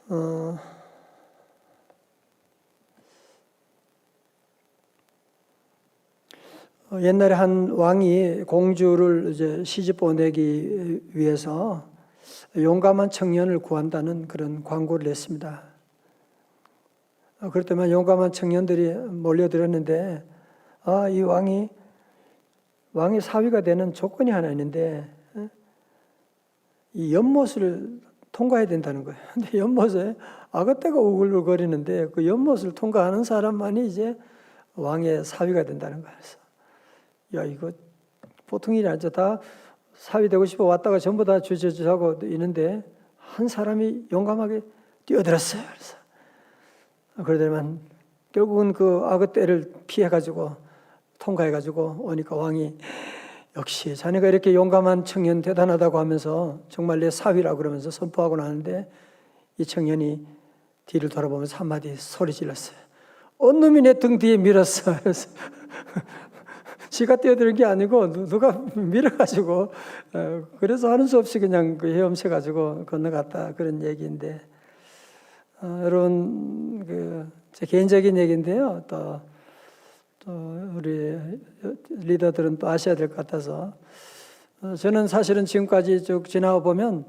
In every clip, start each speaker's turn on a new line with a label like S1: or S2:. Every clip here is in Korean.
S1: 어, 옛날에 한 왕이 공주를 이제 시집 보내기 위해서 용감한 청년을 구한다는 그런 광고를 냈습니다. 그렇다면 용감한 청년들이 몰려들었는데, 이 왕이 사위가 되는 조건이 하나 있는데, 이 연못을 통과해야 된다는 거예요. 근데 연못에 아가떼가 우글우글거리는데 그 연못을 통과하는 사람만이 이제 왕의 사위가 된다는 거예요. 야, 이거 보통 일이 아니죠. 다 사위 되고 싶어 왔다가 전부 다 주저주저하고 있는데 한 사람이 용감하게 뛰어들었어요. 그래서 그러더니만 결국은 그 아그떼를 피해가지고 통과해가지고 오니까 왕이 역시 자네가 이렇게 용감한 청년 대단하다고 하면서 정말 내 사위라고 그러면서 선포하고 나는데 이 청년이 뒤를 돌아보면서 한마디 소리 질렀어요. 어느 놈이 내 등 뒤에 밀었어. 그래서 지가 뛰어드는 게 아니고 누가 밀어가지고 그래서 하는 수 없이 그냥 헤엄쳐가지고 건너갔다 그런 얘기인데 여러분 제 개인적인 얘기인데요. 또 우리 리더들은 또 아셔야 될 것 같아서 저는 사실은 지금까지 쭉 지나와 보면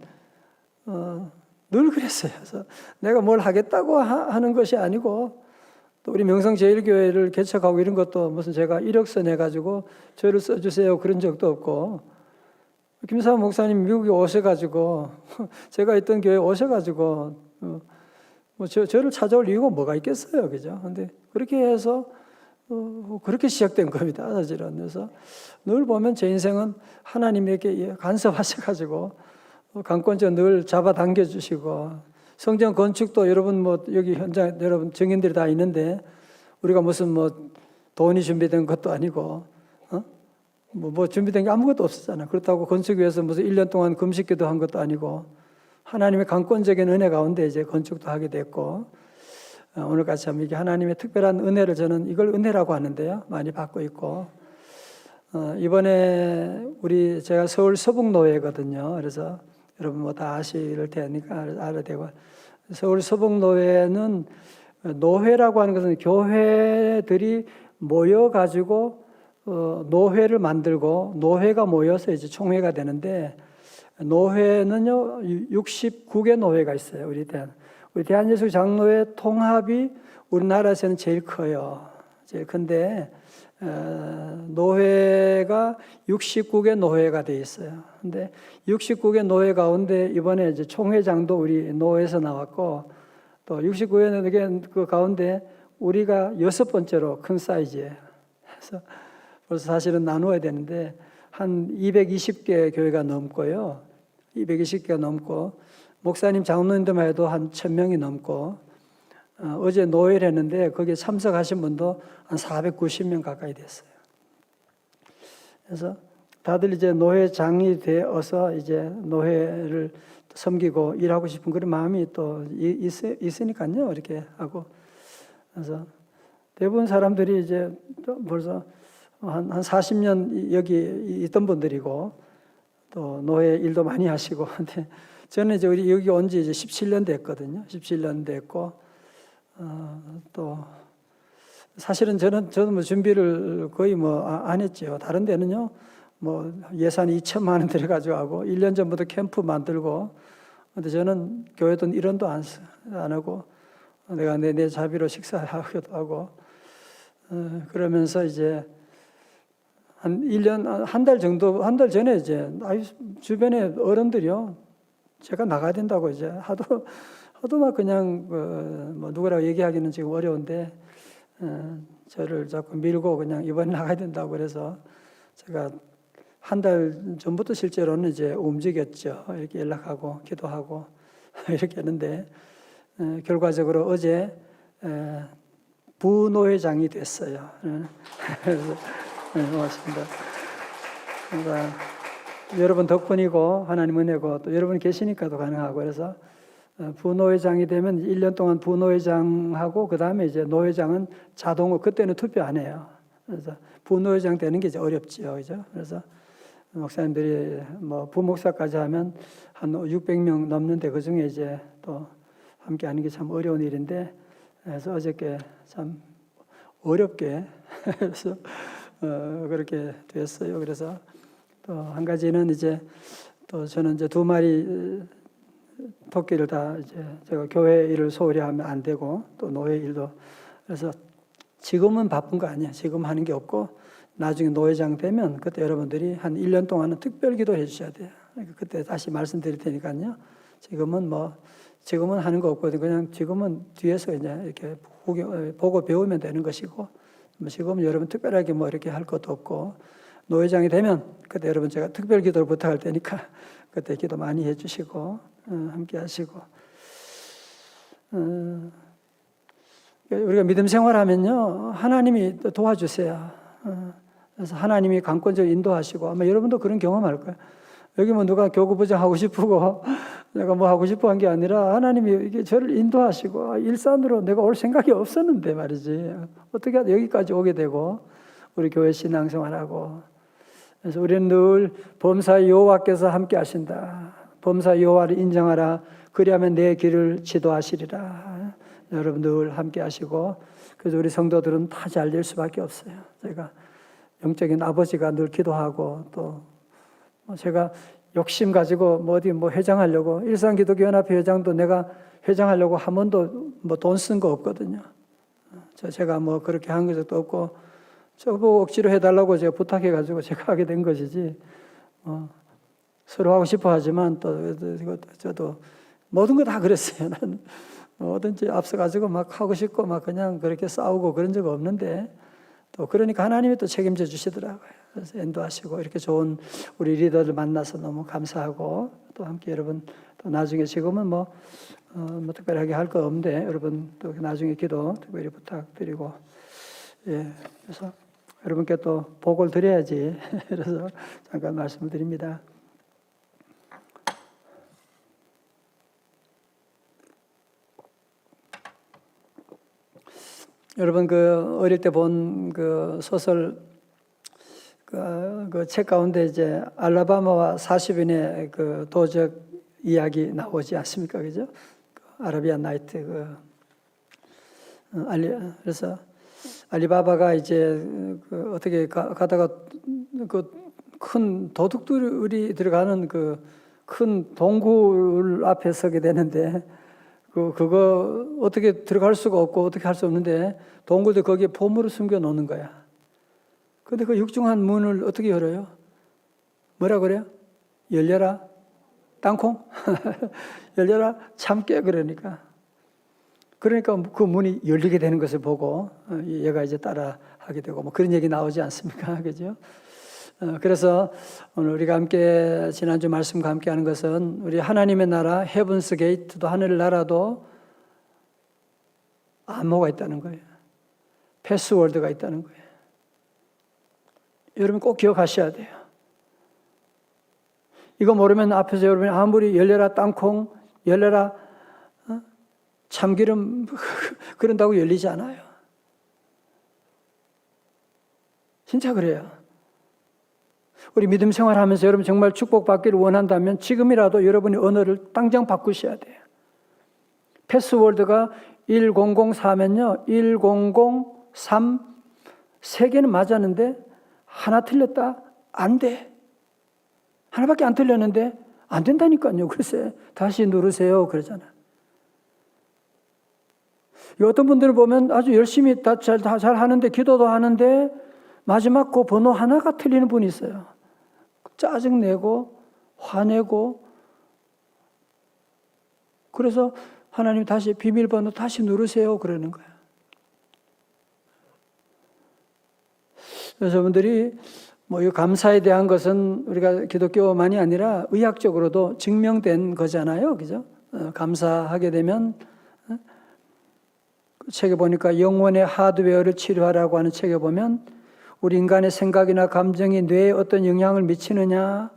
S1: 늘 그랬어요. 그래서 내가 뭘 하겠다고 하는 것이 아니고 또 우리 명성제일교회를 개척하고 이런 것도 무슨 제가 이력서 내가지고 저를 써주세요 그런 적도 없고 김사원 목사님 미국에 오셔가지고 제가 있던 교회에 오셔가지고 저를 찾아올 이유가 뭐가 있겠어요, 그죠? 근데 그렇게 해서 그렇게 시작된 겁니다, 사실은. 그래서 늘 보면 제 인생은 하나님에게 간섭하셔가지고 강권자 늘 잡아당겨 주시고 성전 건축도 여러분 여기 현장 여러분 증인들이 다 있는데 우리가 무슨 돈이 준비된 것도 아니고 준비된 게 아무것도 없었잖아요. 그렇다고 건축 위해서 무슨 1년 동안 금식기도 한 것도 아니고 하나님의 강권적인 은혜 가운데 이제 건축도 하게 됐고 오늘까지 참 이게 하나님의 특별한 은혜를 저는 이걸 은혜라고 하는데요. 많이 받고 있고 이번에 제가 서울 서북노회거든요. 그래서 여러분 다 아실 테니까 알아야 되고 서울 서북노회는 노회라고 하는 것은 교회들이 모여가지고 노회를 만들고 노회가 모여서 이제 총회가 되는데 노회는요 69개 노회가 있어요. 우리 대한예수 장로회 통합이 우리나라에서는 제일 커요. 제일 큰데 노회가 69개 노회가 돼 있어요. 근데 69개 노회 가운데 이번에 이제 총회장도 우리 노회에서 나왔고 또 69개 그 가운데 우리가 6번째로 큰 사이즈예요. 그래서 벌써 사실은 나누어야 되는데 한 220개 교회가 넘고요. 220개가 넘고 목사님 장로님들만 해도 한 1000명이 넘고 어제 노회를 했는데 거기에 참석하신 분도 한 490명 가까이 됐어요. 그래서 다들 이제 노회장이 되어서 이제 노회를 섬기고 일하고 싶은 그런 마음이 또 있으니까요. 이렇게 하고. 그래서 대부분 사람들이 이제 벌써 한 40년 여기 있던 분들이고 또 노회 일도 많이 하시고. 근데 저는 이제 우리 여기 온 지 이제 17년 됐거든요. 17년 됐고, 또, 사실은 저는 준비를 거의 안 했죠. 다른 데는요, 예산 2천만 원 들여가지고 하고, 1년 전부터 캠프 만들고, 근데 저는 교회 돈 1원도 안 하고, 내가 내 자비로 식사하기도 하고, 그러면서 이제, 한 달 전에 이제, 주변에 어른들이요, 제가 나가야 된다고 이제 하도 막 그냥 누구라고 얘기하기는 지금 어려운데 저를 자꾸 밀고 그냥 이번에 나가야 된다고 그래서 제가 한 달 전부터 실제로는 이제 움직였죠. 이렇게 연락하고 기도하고 이렇게 했는데 결과적으로 어제 부노회장이 됐어요. 그래서 고맙습니다. 그러니까 여러분 덕분이고 하나님 은혜고 또 여러분 계시니까도 가능하고 그래서 부노회장이 되면 1년 동안 부노회장하고 그 다음에 이제 노회장은 자동으로 그때는 투표 안 해요. 그래서 부노회장 되는 게 이제 어렵지요, 그죠? 그래서 목사님들이 부목사까지 하면 한 600명 넘는데 그 중에 이제 또 함께하는 게 참 어려운 일인데, 그래서 어저께 참 어렵게 그래서 그렇게 됐어요. 그래서 또 한 가지는 이제 또 저는 이제 2마리 토끼를 다 이제 제가 교회 일을 소홀히 하면 안 되고 또 노예 일도, 그래서 지금은 바쁜 거 아니에요. 지금 하는 게 없고 나중에 노회장 되면 그때 여러분들이 한 1년 동안은 특별 기도를 해주셔야 돼요. 그때 다시 말씀드릴 테니까요. 지금은 하는 거 없거든요. 그냥 지금은 뒤에서 이제 이렇게 보고 배우면 되는 것이고, 지금은 여러분 특별하게 뭐 이렇게 할 것도 없고, 노회장이 되면 그때 여러분 제가 특별 기도를 부탁할 테니까 그때 기도 많이 해주시고 함께 하시고, 우리가 믿음 생활하면요 하나님이 도와주세요. 그래서 하나님이 강권적으로 인도하시고, 아마 여러분도 그런 경험할 거예요. 여기 뭐 누가 교구부장 하고 싶고 내가 뭐 하고 싶어 한 게 아니라 하나님이 이게 저를 인도하시고, 일산으로 내가 올 생각이 없었는데 말이지 어떻게 여기까지 오게 되고 우리 교회 신앙생활하고, 그래서 우리는 늘 범사 여호와께서 함께 하신다. 범사 여호와를 인정하라. 그리하면 내 길을 지도하시리라. 여러분 늘 함께 하시고, 그래서 우리 성도들은 다 잘 될 수밖에 없어요. 제가 영적인 아버지가 늘 기도하고, 또 제가 욕심 가지고 어디 회장하려고, 일산기독교연합회 회장도 내가 회장하려고 한 번도 돈 쓴 거 없거든요. 제가 그렇게 한 적도 없고, 저보고 억지로 해달라고 제가 부탁해가지고 제가 하게 된 것이지, 서로 하고 싶어 하지만 또 저도 모든 거 다 그랬어요. 나는 뭐든지 앞서가지고 막 하고 싶고 막 그냥 그렇게 싸우고 그런 적 없는데, 또 그러니까 하나님이 또 책임져 주시더라고요. 그래서 인도하시고, 이렇게 좋은 우리 리더를 만나서 너무 감사하고, 또 함께 여러분 또 나중에 지금은 특별하게 할 거 없는데 여러분 또 나중에 기도 특별히 부탁드리고, 그래서 여러분께 또 복을 드려야지. 그래서 잠깐 말씀을 드립니다. 여러분 어릴 때 본 소설 그 책 가운데 이제 알라바마와 40인의 도적 이야기 나오지 않습니까? 그죠? 아라비안 나이트 그래서 알리바바가 이제 어떻게 가다가 큰 도둑들이 들어가는 큰 동굴 앞에 서게 되는데, 그거 어떻게 들어갈 수가 없고 어떻게 할 수 없는데 동굴도 거기에 보물을 숨겨 놓는 거야. 근데 그 육중한 문을 어떻게 열어요? 뭐라 그래요? 열려라 땅콩? 열려라 참깨. 그러니까 그 문이 열리게 되는 것을 보고 얘가 이제 따라 하게 되고 그런 얘기 나오지 않습니까? 그죠? 그래서 오늘 우리가 함께 지난주 말씀과 함께 하는 것은 우리 하나님의 나라 헤븐스 게이트도, 하늘 나라도 암호가 있다는 거예요. 패스워드가 있다는 거예요. 여러분 꼭 기억하셔야 돼요. 이거 모르면 앞에서 여러분이 아무리 열려라 땅콩, 열려라 참기름 그런다고 열리지 않아요. 진짜 그래요. 우리 믿음 생활하면서 여러분 정말 축복받기를 원한다면 지금이라도 여러분이 언어를 당장 바꾸셔야 돼요. 패스워드가 1004면요. 1003 세 개는 맞았는데 하나 틀렸다? 안 돼. 하나밖에 안 틀렸는데 안 된다니까요. 글쎄 다시 누르세요 그러잖아. 어떤 분들을 보면 아주 열심히 잘 하는데, 기도도 하는데 마지막 그 번호 하나가 틀리는 분이 있어요. 짜증내고 화내고, 그래서 하나님 다시 비밀번호 다시 누르세요 그러는 거예요. 그래서 여러분들이 이 감사에 대한 것은 우리가 기독교만이 아니라 의학적으로도 증명된 거잖아요. 그죠? 감사하게 되면, 책에 보니까 영혼의 하드웨어를 치료하라고 하는 책에 보면 우리 인간의 생각이나 감정이 뇌에 어떤 영향을 미치느냐,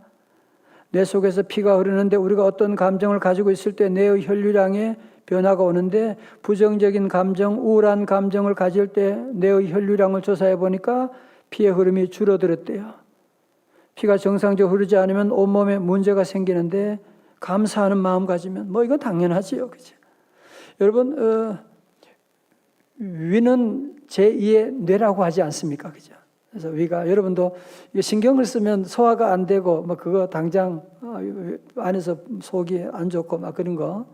S1: 뇌 속에서 피가 흐르는데 우리가 어떤 감정을 가지고 있을 때 뇌의 혈류량에 변화가 오는데, 부정적인 감정, 우울한 감정을 가질 때 뇌의 혈류량을 조사해 보니까 피의 흐름이 줄어들었대요. 피가 정상적으로 흐르지 않으면 온몸에 문제가 생기는데 감사하는 마음 가지면 이건 당연하지요. 그죠? 여러분, 위는 제2의 뇌라고 하지 않습니까? 그죠? 그래서 위가, 여러분도 신경을 쓰면 소화가 안 되고, 뭐 그거 당장 안에서 속이 안 좋고 막 그런 거.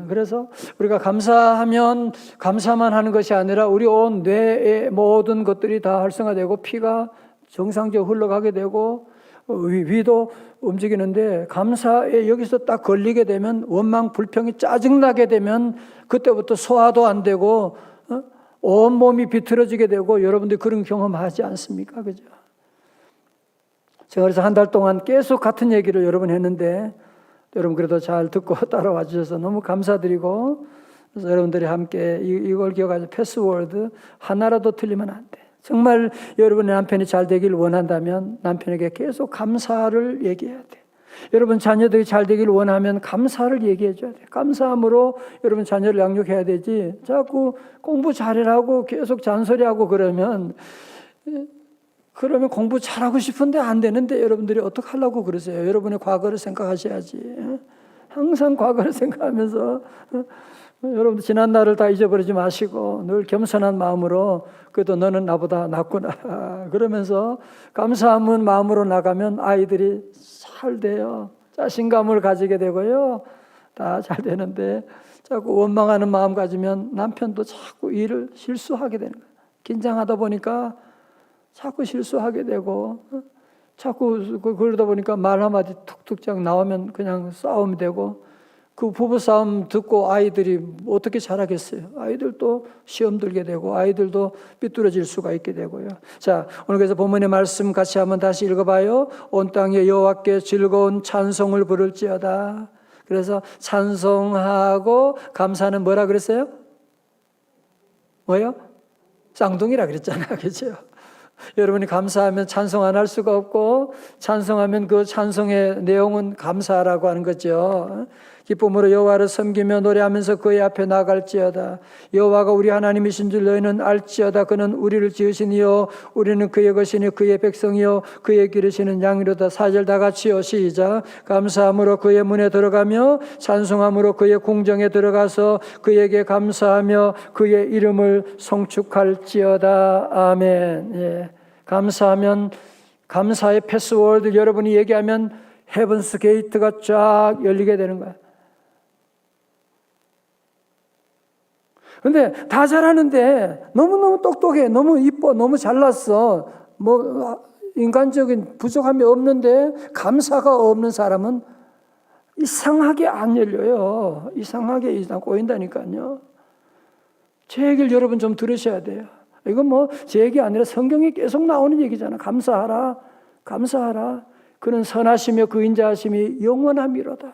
S1: 그래서 우리가 감사하면 감사만 하는 것이 아니라 우리 온 뇌의 모든 것들이 다 활성화되고 피가 정상적으로 흘러가게 되고 위도 움직이는데, 감사에 여기서 딱 걸리게 되면 원망, 불평이 짜증나게 되면 그때부터 소화도 안 되고 온몸이 비틀어지게 되고, 여러분들 그런 경험하지 않습니까? 그죠? 제가 그래서 한 달 동안 계속 같은 얘기를 여러 번 했는데 여러분 그래도 잘 듣고 따라와 주셔서 너무 감사드리고, 그래서 여러분들이 함께 이걸 기억하세요. 패스워드 하나라도 틀리면 안 돼. 정말 여러분의 남편이 잘 되길 원한다면 남편에게 계속 감사를 얘기해야 돼. 여러분 자녀들이 잘 되길 원하면 감사를 얘기해 줘야 돼. 감사함으로 여러분 자녀를 양육해야 되지, 자꾸 공부 잘해라고 계속 잔소리하고 그러면 공부 잘하고 싶은데 안 되는데 여러분들이 어떻게 하려고 그러세요? 여러분의 과거를 생각하셔야지. 항상 과거를 생각하면서 여러분들 지난 날을 다 잊어버리지 마시고 늘 겸손한 마음으로, 그래도 너는 나보다 낫구나 그러면서 감사함은 마음으로 나가면 아이들이 잘 돼요. 자신감을 가지게 되고요. 다 잘 되는데 자꾸 원망하는 마음 가지면 남편도 자꾸 일을 실수하게 되는 거예요. 긴장하다 보니까 자꾸 실수하게 되고, 자꾸 그러다 보니까 말 한마디 툭툭 나오면 그냥 싸움이 되고, 그 부부싸움 듣고 아이들이 어떻게 잘하겠어요? 아이들도 시험 들게 되고 아이들도 삐뚤어질 수가 있게 되고요. 자, 오늘 그래서 본문의 말씀 같이 한번 다시 읽어봐요. 온 땅에 여호와께 즐거운 찬송을 부를지어다. 그래서 찬송하고 감사는 뭐라 그랬어요? 뭐요? 쌍둥이라 그랬잖아요. 그렇죠? 여러분이 감사하면 찬송 안 할 수가 없고, 찬송하면 그 찬송의 내용은 감사라고 하는 거죠. 기쁨으로 여호와를 섬기며 노래하면서 그의 앞에 나갈지어다. 여호와가 우리 하나님이신 줄 너희는 알지어다. 그는 우리를 지으신 이요 우리는 그의 것이니 그의 백성이요 그의 기르시는 양이로다. 4절 다 같이요. 시작. 감사함으로 그의 문에 들어가며 찬송함으로 그의 궁정에 들어가서 그에게 감사하며 그의 이름을 송축할지어다. 아멘. 예. 감사하면, 감사의 패스워드 여러분이 얘기하면 헤븐스 게이트가 쫙 열리게 되는 거야. 근데 다 잘하는데 너무너무 똑똑해, 너무 이뻐, 너무 잘났어, 뭐 인간적인 부족함이 없는데 감사가 없는 사람은 이상하게 안 열려요. 이상하게 꼬인다니까요. 제 얘기를 여러분 좀 들으셔야 돼요. 이건 뭐 제 얘기 아니라 성경에 계속 나오는 얘기잖아. 감사하라, 감사하라. 그는 선하시며 그 인자하심이 영원함이로다.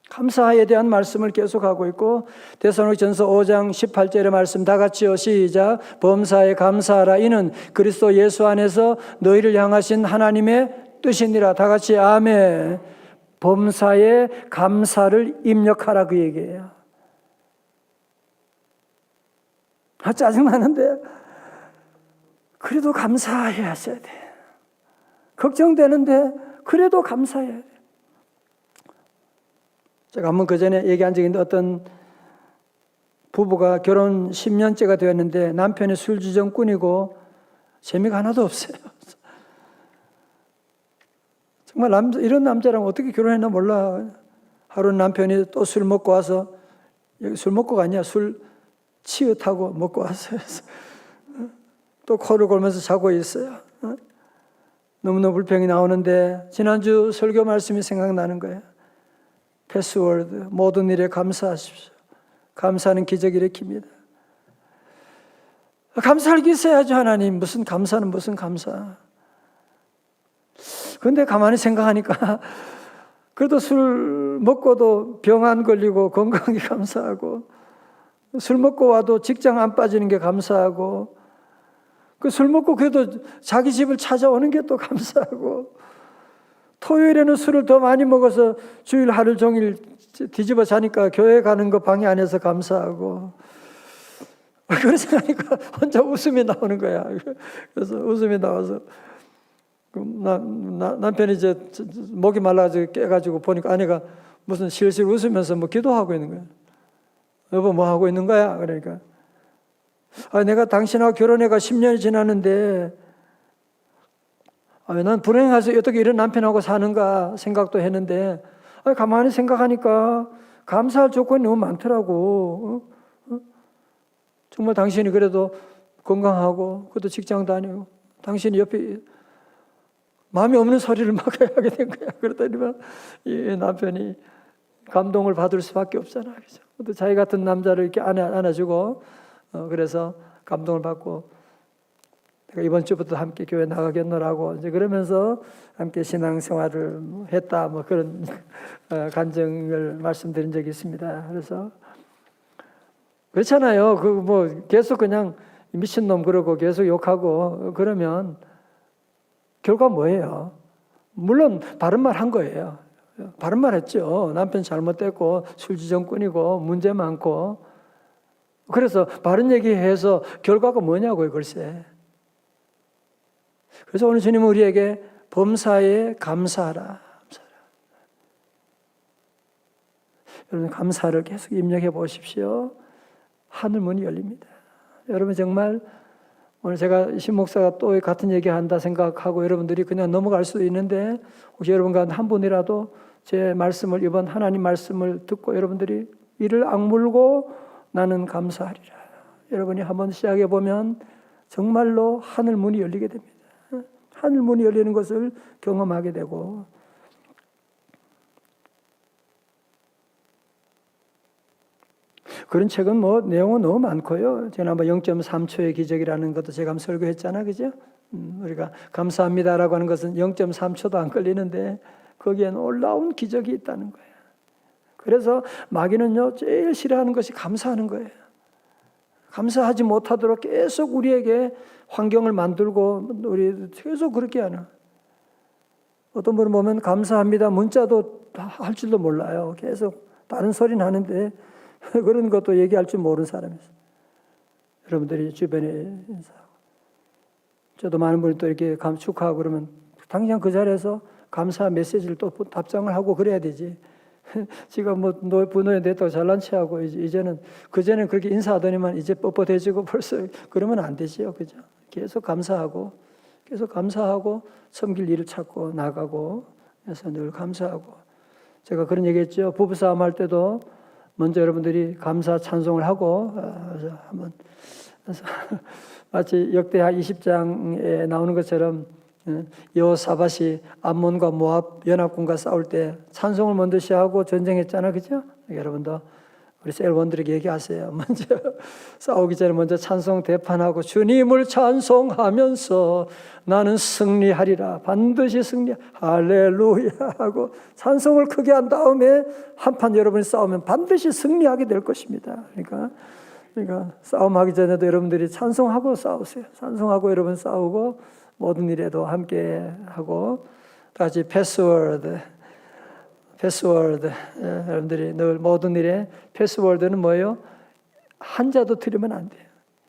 S1: 감사에 대한 말씀을 계속하고 있고, 데살로니가전서 5장 18절의 말씀 다 같이요. 시작. 범사에 감사하라. 이는 그리스도 예수 안에서 너희를 향하신 하나님의 뜻이니라. 다 같이 아멘. 범사에 감사를 입력하라, 그 얘기예요. 짜증나는데 그래도 감사해야 하셔야 돼. 걱정되는데 그래도 감사해야 돼. 제가 한번 그 전에 얘기한 적이 있는데, 어떤 부부가 결혼 10년째가 되었는데 남편이 술주정꾼이고 재미가 하나도 없어요. 정말 이런 남자랑 어떻게 결혼했나 몰라. 하루는 남편이 또 술 먹고 와서, 여기 술 먹고가 아니야, 술 치읓하고 먹고 왔어요. 또 코를 골면서 자고 있어요. 너무너무 불평이 나오는데 지난주 설교 말씀이 생각나는 거예요. 패스워드, 모든 일에 감사하십시오. 감사는 기적 일으킵니다. 감사할 게 있어야죠. 하나님, 무슨 감사는 무슨 감사. 그런데 가만히 생각하니까 그래도 술 먹고도 병 안 걸리고 건강이 감사하고, 술 먹고 와도 직장 안 빠지는 게 감사하고, 그 술 먹고 그래도 자기 집을 찾아오는 게 또 감사하고, 토요일에는 술을 더 많이 먹어서 주일 하루 종일 뒤집어 자니까 교회 가는 거 방해 안 해서 감사하고, 그런 생각하니까 혼자 웃음이 나오는 거야. 그래서 웃음이 나와서 남편이 이제 목이 말라가지고 깨가지고 보니까 아내가 무슨 실실 웃으면서 뭐 기도하고 있는 거야. 여보 뭐 하고 있는 거야? 그러니까 내가 당신하고 결혼해가 10년이 지났는데 난 불행해서 어떻게 이런 남편하고 사는가 생각도 했는데 가만히 생각하니까 감사할 조건이 너무 많더라고. 정말 당신이 그래도 건강하고 그래도 직장 다니고 당신이 옆에 마음이 없는 소리를 막 하게 된 거야. 그러더니만 이 남편이 감동을 받을 수밖에 없잖아. 그죠? 또 자기 같은 남자를 이렇게 안아주고 그래서 감동을 받고 내가 이번 주부터 함께 교회 나가겠노라고 이제 그러면서 함께 신앙생활을 했다 뭐 그런 간증을 말씀드린 적이 있습니다. 그래서 그렇잖아요. 그 뭐 계속 그냥 미친놈 그러고 계속 욕하고 그러면 결과 뭐예요? 물론 바른 말 한 거예요. 바른 말 했죠. 남편 잘못됐고 술지정꾼이고 문제 많고 그래서 바른 얘기해서 결과가 뭐냐고요. 글쎄. 그래서 오늘 주님은 우리에게 범사에 감사하라. 여러분 감사를 계속 입력해 보십시오. 하늘 문이 열립니다. 여러분 정말 오늘 제가 신 목사가 또 같은 얘기 한다 생각하고 여러분들이 그냥 넘어갈 수도 있는데 혹시 여러분 가운데 한 분이라도 제 말씀을 이번 하나님 말씀을 듣고 여러분들이 이를 악물고 나는 감사하리라. 여러분이 한번 시작해 보면 정말로 하늘 문이 열리게 됩니다. 하늘 문이 열리는 것을 경험하게 되고 그런 책은 뭐 내용은 너무 많고요. 지난번 0.3초의 기적이라는 것도 제가 한번 설교했잖아, 그죠? 우리가 감사합니다라고 하는 것은 0.3초도 안 걸리는데 거기에는 놀라운 기적이 있다는 거예요. 그래서 마귀는요 제일 싫어하는 것이 감사하는 거예요. 감사하지 못하도록 계속 우리에게 환경을 만들고 우리 계속 그렇게 하는. 어떤 분은 보면 감사합니다 문자도 할 줄도 몰라요. 계속 다른 소리는 하는데 그런 것도 얘기할 줄 모르는 사람이 있어요. 여러분들이 주변에 인사하고 저도 많은 분이 또 이렇게 축하하고 그러면 당장 그 자리에서 감사 메시지를 또 답장을 하고 그래야 되지. 지가 뭐 분노에 됐다고 잘난 체하고 이제는 그전에는 그렇게 인사하더니만 이제 뻣뻣해지고 벌써 그러면 안 되지요. 그죠? 계속 감사하고 섬길 일을 찾고 나가고 그래서 늘 감사하고 제가 그런 얘기했죠. 부부싸움 할 때도 먼저 여러분들이 감사 찬송을 하고 한번 마치 역대하 20장에 나오는 것처럼 여호사밧이 암몬과 모압 연합군과 싸울 때 찬송을 먼저 시작하고 전쟁했잖아, 그죠? 여러분도 우리 셀원들에게 얘기하세요. 먼저 싸우기 전에 먼저 찬송 대판하고 주님을 찬송하면서 나는 승리하리라. 반드시 승리, 할렐루야 하고 찬송을 크게 한 다음에 한판 여러분이 싸우면 반드시 승리하게 될 것입니다. 그러니까 싸움하기 전에도 여러분들이 찬송하고 싸우세요. 찬송하고 여러분 싸우고 모든 일에도 함께 하고 다시 패스워드 여러분들이 늘 모든 일에 패스워드는 뭐예요? 한자도 틀리면 안 돼요.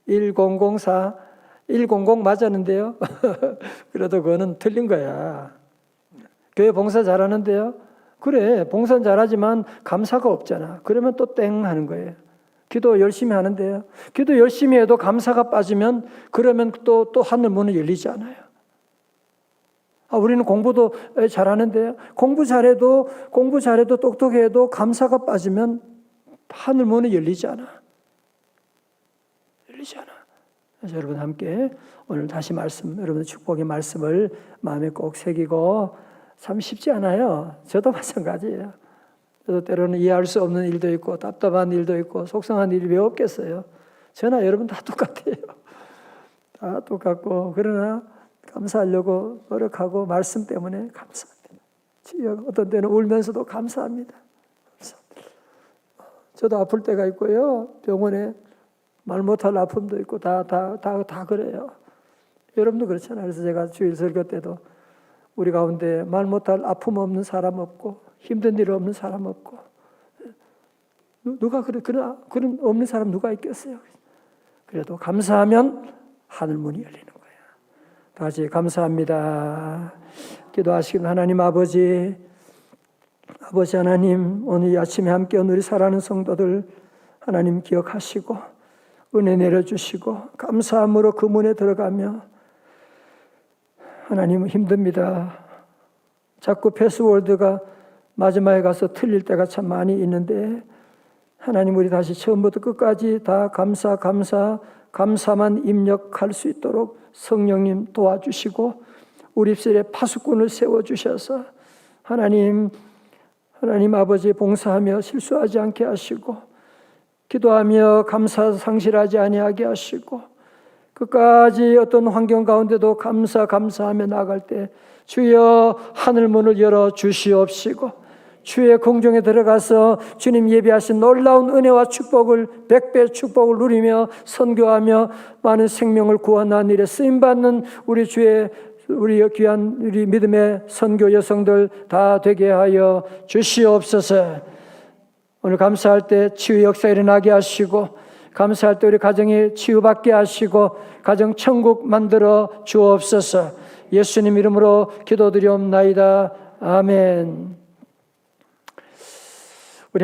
S1: 1004 100 맞았는데요. 그래도 그거는 틀린 거야. 교회 봉사 잘하는데요. 그래 봉사는 잘하지만 감사가 없잖아. 그러면 또 땡 하는 거예요. 기도 열심히 하는데요. 기도 열심히 해도 감사가 빠지면 그러면 또 하늘 문은 열리지 않아요. 우리는 공부도 잘하는데요. 공부 잘해도 똑똑해도 감사가 빠지면 하늘 문은 열리지 않아. 그래서 여러분 함께 오늘 다시 여러분 축복의 말씀을 마음에 꼭 새기고 참 쉽지 않아요. 저도 마찬가지예요. 저도 때로는 이해할 수 없는 일도 있고 답답한 일도 있고 속상한 일이 왜 없겠어요. 저나 여러분 다 똑같아요. 다 똑같고 그러나 감사하려고 노력하고 말씀 때문에 감사합니다. 어떤 때는 울면서도 감사합니다. 저도 아플 때가 있고요. 병원에 말 못할 아픔도 있고 다 그래요. 여러분도 그렇잖아요. 그래서 제가 주일 설교 때도 우리 가운데 말 못할 아픔 없는 사람 없고 힘든 일 없는 사람 없고 누가 그런 없는 사람 누가 있겠어요. 그래도 감사하면 하늘 문이 열리는 거예요. 다시 감사합니다. 기도하시는 하나님 아버지 하나님, 오늘 이 아침에 함께 온 우리 사랑하는 성도들 하나님 기억하시고 은혜 내려주시고 감사함으로 그 문에 들어가며 하나님은 힘듭니다. 자꾸 패스워드가 마지막에 가서 틀릴 때가 참 많이 있는데 하나님 우리 다시 처음부터 끝까지 다 감사만 입력할 수 있도록 성령님 도와주시고 우리 입술에 파수꾼을 세워주셔서 하나님 아버지 봉사하며 실수하지 않게 하시고 기도하며 감사 상실하지 아니하게 하시고 끝까지 어떤 환경 가운데도 감사하며 나아갈 때 주여 하늘 문을 열어 주시옵시고 주의 공중에 들어가서 주님 예비하신 놀라운 은혜와 축복을 100배 축복을 누리며 선교하며 많은 생명을 구원하는 일에 쓰임받는 우리 귀한 우리 믿음의 선교 여성들 다 되게 하여 주시옵소서. 오늘 감사할 때 치유 역사 일어나게 하시고 감사할 때 우리 가정이 치유받게 하시고 가정 천국 만들어 주옵소서. 예수님 이름으로 기도드리옵나이다. 아멘.